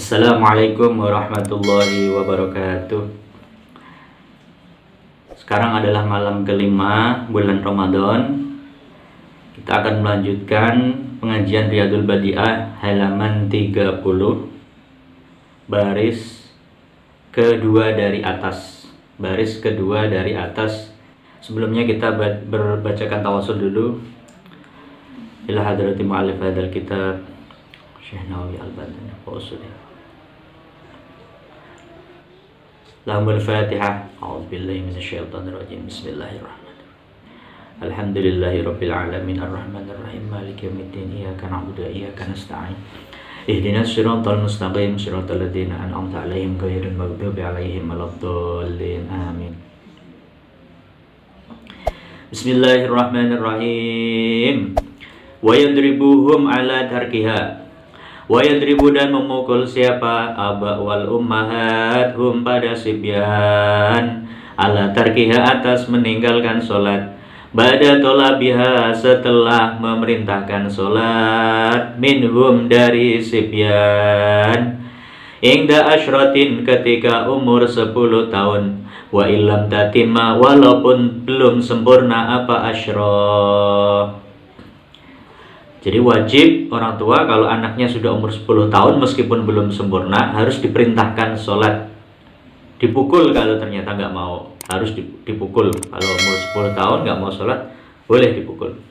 Assalamualaikum warahmatullahi wabarakatuh. Sekarang adalah malam kelima bulan Ramadan. Kita akan melanjutkan pengajian Riyadul Badi'ah halaman 30, baris kedua dari atas. Baris kedua dari atas. Sebelumnya kita berbacakan tawasul dulu. Ila hadrati mu'allif hadzal kitab Syekh Nawawi Al-Badani wa usulih. Lahumul Fatihah. A'udzubillahi minasyaitonirrajim. Bismillahirrahmanirrahim. Alhamdulillahirabbil alamin arrahmanir rahim maliki yaumiddin iyyaka na'budu wa iyyaka nasta'in. Ihdinas siratal mustaqim siratal ladzina an'amta 'alaihim ghairil maghdubi 'alaihim waladdallin. Amin. Bismillahirrahmanirrahim. Wa yadribuhum 'ala tarkiha. Wa yadribu dan memukul siapa aba wal ummahat hum pada sibyan ala tarkiha atas meninggalkan solat ba'da tolabiha setelah memerintahkan solat minhum dari sibyan ingda asyratin ketika umur 10 tahun wa illam tatimma walaupun belum sempurna apa asyra. Jadi wajib orang tua kalau anaknya sudah umur 10 tahun meskipun belum sempurna harus diperintahkan sholat. Dipukul kalau ternyata nggak mau, harus dipukul. Kalau umur 10 tahun nggak mau sholat, boleh dipukul.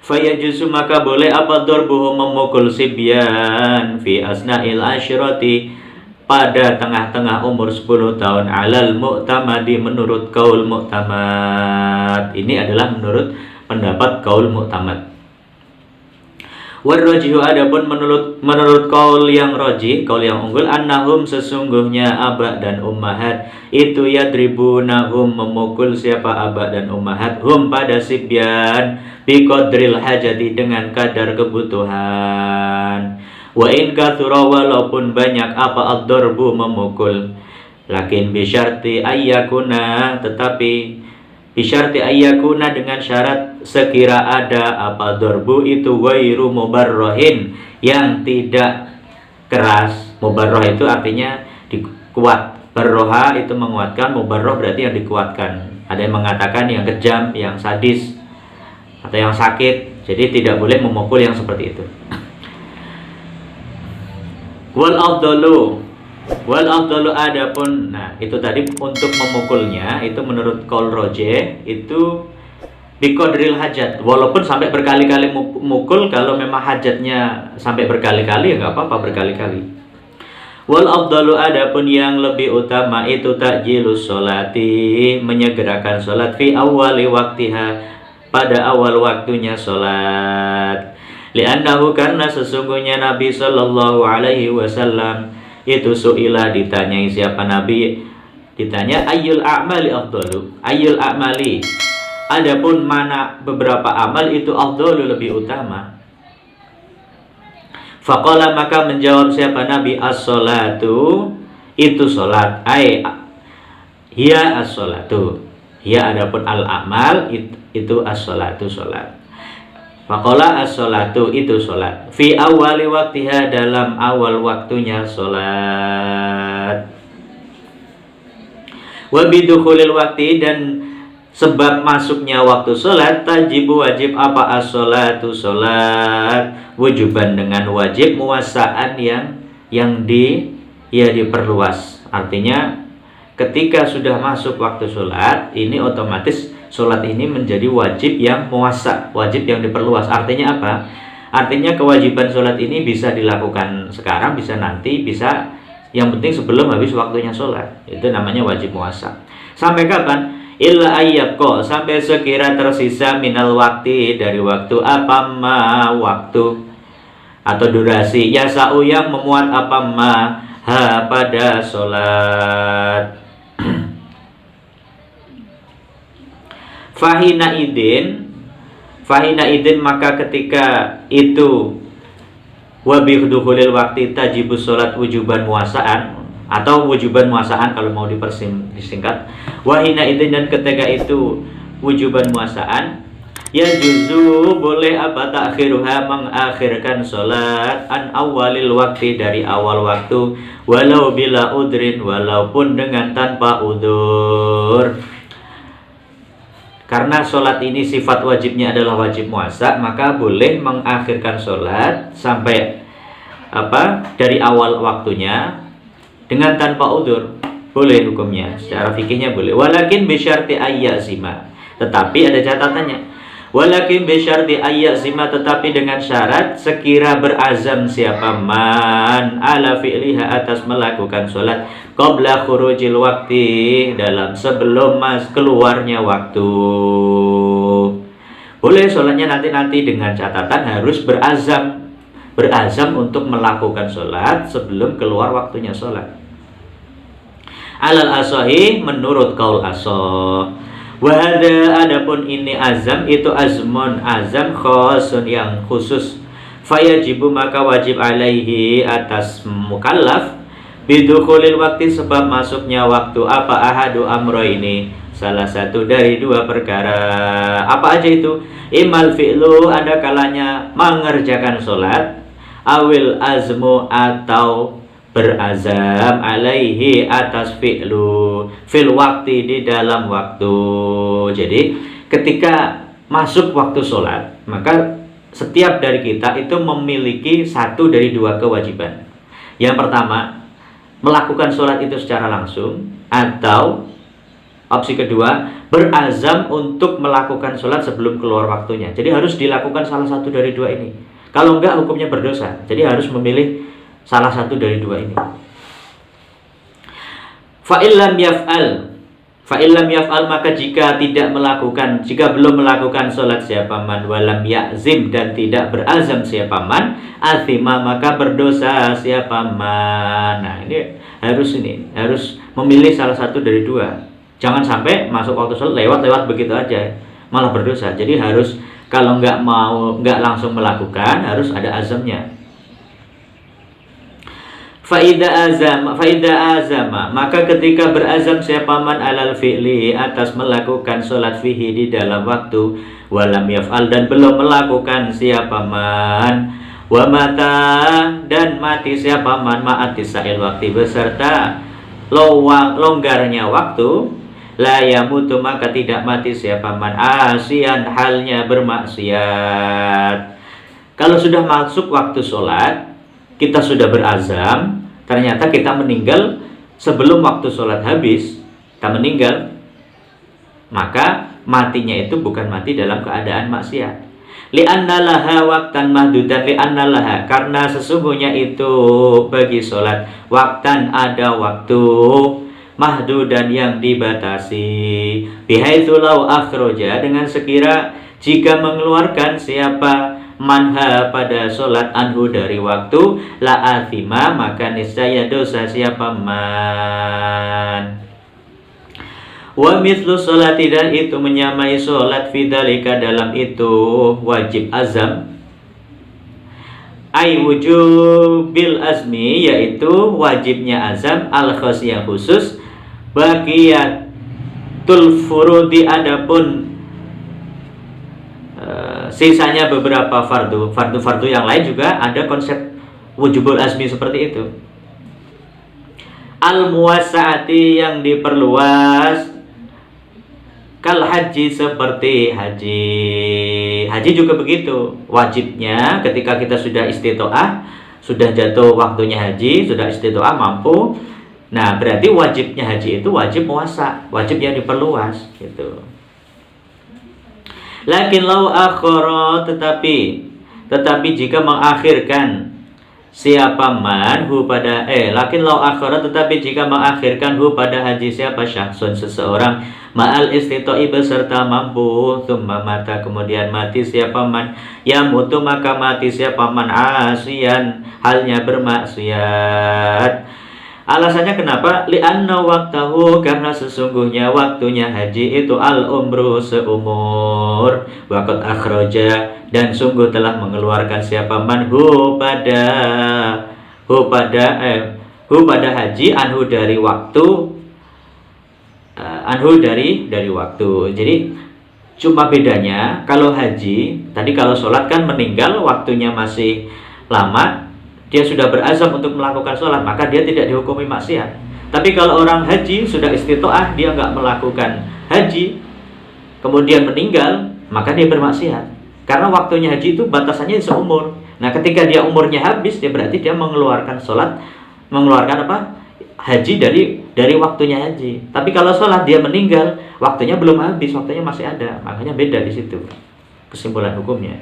Fayajuzu maka boleh apa dorbuhu memukul sibyan fi asna'il asyrati pada tengah-tengah umur 10 tahun alal mu'tamadi menurut kaul mu'tamad. Ini adalah menurut pendapat kaul mu'tamad. Warrajihu adapun menurut kaul yang rajih, kaul yang unggul, annahum sesungguhnya aba dan ummahat itu yadribunahum memukul siapa aba dan ummahat hum pada sibyan biqadril hajati dengan kadar kebutuhan. Wa in katsura walaupun banyak apa ad-darbu memukul, lakin bisyarti ayyakuna tetapi bisyarti ayyakuna dengan syarat sekira ada apa dorbu itu wairu mubarrohin yang tidak keras. Mubarroh itu artinya dikuat. Barroha itu menguatkan, mubarroh berarti yang dikuatkan. Ada yang mengatakan yang kejam, yang sadis atau yang sakit. Jadi tidak boleh memukul yang seperti itu. Wal afdalu adapun, nah itu tadi untuk memukulnya itu menurut qaul rajih itu biqadril hajat, walaupun sampai berkali-kali mukul. Kalau memang hajatnya sampai berkali-kali ya nggak apa-apa berkali-kali. Wal afdalu adapun yang lebih utama itu ta'jilus sholati menyegerakan sholat fi awali waktiha pada awal waktunya sholat. Li'annahu karena sesungguhnya Nabi Sallallahu Alaihi Wasallam itu su'ilah ditanyai siapa Nabi, ditanya ayyul a'mali afdalu, ayyul a'mali adapun mana beberapa amal itu afdalu lebih utama. Faqala maka menjawab siapa Nabi as-sholatu itu sholat, ai hiya as-sholatu, hiya adapun al-amal itu as-sholatu sholat. Faqala as-sholatu itu sholat fi awali waktiha dalam awal waktunya sholat. Wa bidukhulil wakti dan sebab masuknya waktu sholat tajibu wajib apa as-sholatu sholat wujuban dengan wajib muwasa'an yang diperluas. Artinya ketika sudah masuk waktu sholat ini otomatis sholat ini menjadi wajib yang muwasa', wajib yang diperluas. Artinya apa? Artinya kewajiban sholat ini bisa dilakukan sekarang, bisa nanti, bisa yang penting sebelum habis waktunya sholat. Itu namanya wajib muwasa'. Sampai kapan? Illa ayyabqa, sampai sekira tersisa minal wakti dari waktu apa ma waktu atau durasi yasa'u yang memuat apa ma ha pada sholat. Fahina idin maka ketika itu wabidukhulil waktu tajibus sholat wujuban muwasa'an atau wujuban muwasa'an kalau mau disingkat. Wahina idin dan ketika itu wujuban muwasa'an Ya juzu boleh apa takhiruha mengakhirkan sholat an awalil waktu dari awal waktu walau bila udrin walaupun dengan tanpa udur. Karena sholat ini sifat wajibnya adalah wajib muasa, maka boleh mengakhirkan sholat sampai dari awal waktunya dengan tanpa udur. Boleh hukumnya, secara fikihnya boleh. Walakin bisyarti ayyazima, tetapi ada catatannya. Walakin bisyarti ayyazima, tetapi dengan syarat sekira berazam siapa man ala fi'liha atas melakukan sholat qabla khurujil waktu, dalam sebelum keluarnya waktu. Boleh sholatnya nanti dengan catatan harus berazam untuk melakukan sholat sebelum keluar waktunya sholat. Alal asohi, menurut kaul asoh. Wahada, adapun ini azam itu azmun, azam khosun yang khusus. Fayajibu, maka wajib alaihi atas mukallaf bidukhulil waktu, sebab masuknya waktu apa ahadu amro ini, salah satu dari dua perkara. Apa aja itu? Imal fi'lu, ada kalanya mengerjakan sholat, awil azmu, atau berazam alaihi atas fi'lu fil waktu, di dalam waktu. Jadi ketika masuk waktu sholat, maka setiap dari kita itu memiliki satu dari dua kewajiban. Yang pertama, melakukan sholat itu secara langsung, atau opsi kedua, berazam untuk melakukan sholat sebelum keluar waktunya. Jadi harus dilakukan salah satu dari dua ini. Kalau enggak, hukumnya berdosa. Jadi harus memilih salah satu dari dua ini. Fa'illam yaf'al, maka jika belum melakukan sholat siapa man, walam ya'zim, dan tidak berazam siapa man, athima, maka berdosa siapa man. Nah, ini harus memilih salah satu dari dua. Jangan sampai masuk waktu sholat lewat begitu aja, malah berdosa. Jadi harus, kalau nggak langsung melakukan, harus ada azamnya. Faida azama, maka ketika berazam siapa man alal fi'li, atas melakukan sholat fihi, di dalam waktu, walam yaf'al, dan belum melakukan siapa man, wa mata, dan mati siapa man ma'atis sa'il waktu, beserta longgarnya waktu, la yamutu, maka tidak mati siapa man asian, halnya bermaksiat. Kalau sudah masuk waktu sholat, kita sudah berazam, ternyata kita meninggal sebelum waktu sholat habis, kita meninggal, maka matinya itu bukan mati dalam keadaan maksiat. Li'anna laha waktan mahdudan, li'anna laha, karena sesungguhnya itu bagi sholat waktan, ada waktu, mahdudan, yang dibatasi, bihaitsu law akhroja, dengan sekira jika mengeluarkan siapa manha pada sholat anhu dari waktu, la athima, maka niscaya dosa siapa man. Wa mithlu sholati, dan itu menyamai sholat, fidzalika, dalam itu wajib azam, ai wujubil azmi, yaitu wajibnya azam, al khos, yang khusus, baqiyatul furudi, adapun sisanya beberapa fardu yang lain juga ada konsep wujubul azmi seperti itu. Al muwasaati, yang diperluas, kal haji, seperti haji juga begitu. Wajibnya ketika kita sudah istitoah, sudah jatuh waktunya haji, sudah istitoah, mampu, nah berarti wajibnya haji itu wajib muwasa, wajib yang diperluas gitu. Lakin lau akhara, tetapi jika mengakhirkan siapa man hu pada lakin lau akhara, tetapi jika mengakhirkan hu pada haji siapa syakhsun, seseorang, ma'al istita'i, beserta mampu, thumma mata, kemudian mati siapa man, ya mutu, maka mati siapa man asian, halnya bermaksiat. Alasannya kenapa? Li'anna waktahu, karena sesungguhnya waktunya haji itu al-umru, seumur, waqad akhroja, dan sungguh telah mengeluarkan siapa man hu pada haji, anhu dari waktu, dari waktu. Jadi Cuma bedanya kalau haji, tadi kalau sholat kan meninggal waktunya masih lama, dia sudah berazam untuk melakukan sholat, maka dia tidak dihukumi maksiat. Tapi kalau orang haji sudah istitoah, dia nggak melakukan haji, kemudian meninggal, maka dia bermaksiat. Karena waktunya haji itu batasannya seumur. Nah, ketika dia umurnya habis, dia berarti dia mengeluarkan sholat, mengeluarkan apa? Haji dari waktunya haji. Tapi kalau sholat dia meninggal, waktunya belum habis, waktunya masih ada. Makanya beda di situ kesimpulan hukumnya.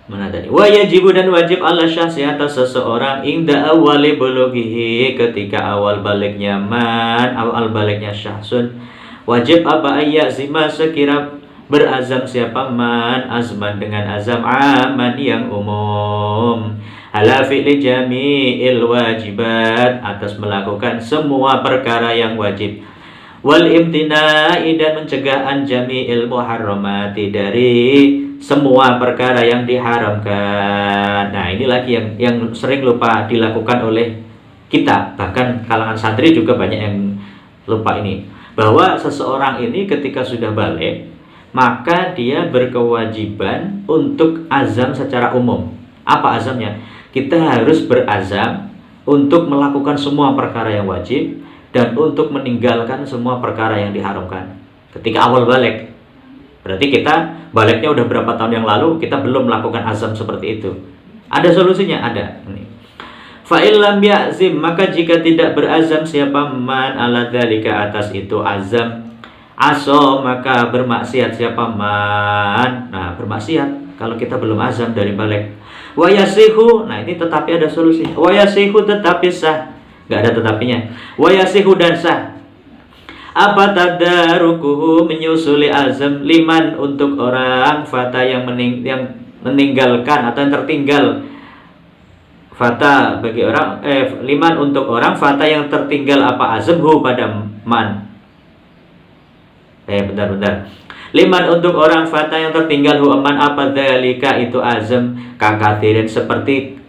Mana tadi? Wa yajibu dan wajib ala syahsi atas seseorang inda awali bulughihi, ketika awal baliknya man, awal baliknya syahsun. Wajib apa ayyazima, sekira berazam siapa man, azman dengan azam aman yang umum, ala fi'li jami'il wajibat, atas melakukan semua perkara yang wajib, wal imtina'i dan mencegah jami'il muharramati, dari semua perkara yang diharamkan. Nah, ini lagi yang sering lupa dilakukan oleh kita, bahkan kalangan santri juga banyak yang lupa ini, bahwa seseorang ini ketika sudah balik, maka dia berkewajiban untuk azam secara umum. Apa azamnya? Kita harus berazam untuk melakukan semua perkara yang wajib dan untuk meninggalkan semua perkara yang diharamkan. Ketika awal balik, berarti kita baliknya udah berapa tahun yang lalu, kita belum melakukan azam seperti itu. Ada solusinya? Ada. Fa'il lam ya'zim, maka jika tidak berazam siapa man ala dzalika, atas itu azam, aso, maka bermaksiat siapa man. Nah, bermaksiat kalau kita belum azam dari balik. Wa yasihu, nah ini tetapi ada solusinya. Wa yasihu, tetapi sah. Enggak ada tetapinya. Wa yasihu, dan sah. Apa tadarukuhu, menyusuli azam, liman, untuk orang, fata yang meninggalkan atau yang tertinggal. Fata bagi orang, liman untuk orang, fata yang tertinggal apa azam, hu pada man. Bentar. Liman untuk orang, fata yang tertinggal, hu man apa dzalika itu azam, kakathirin seperti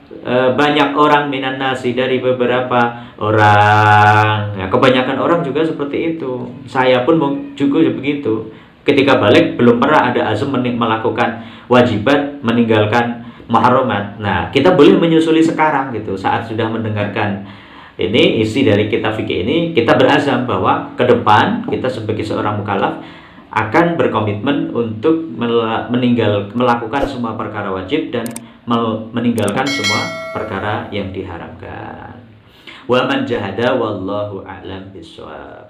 banyak orang, minan nasi dari beberapa orang. Ya, kebanyakan orang juga seperti itu. Saya pun juga begitu. Ketika balik belum pernah ada azam melakukan wajibat, meninggalkan muharramat. Nah, kita boleh menyusuli sekarang gitu. Saat sudah mendengarkan ini isi dari kitab fikih ini, kita berazam bahwa ke depan kita sebagai seorang mukallaf akan berkomitmen untuk melakukan semua perkara wajib dan meninggalkan semua perkara yang diharamkan. Wa man jahada wallahu a'lam bishawab.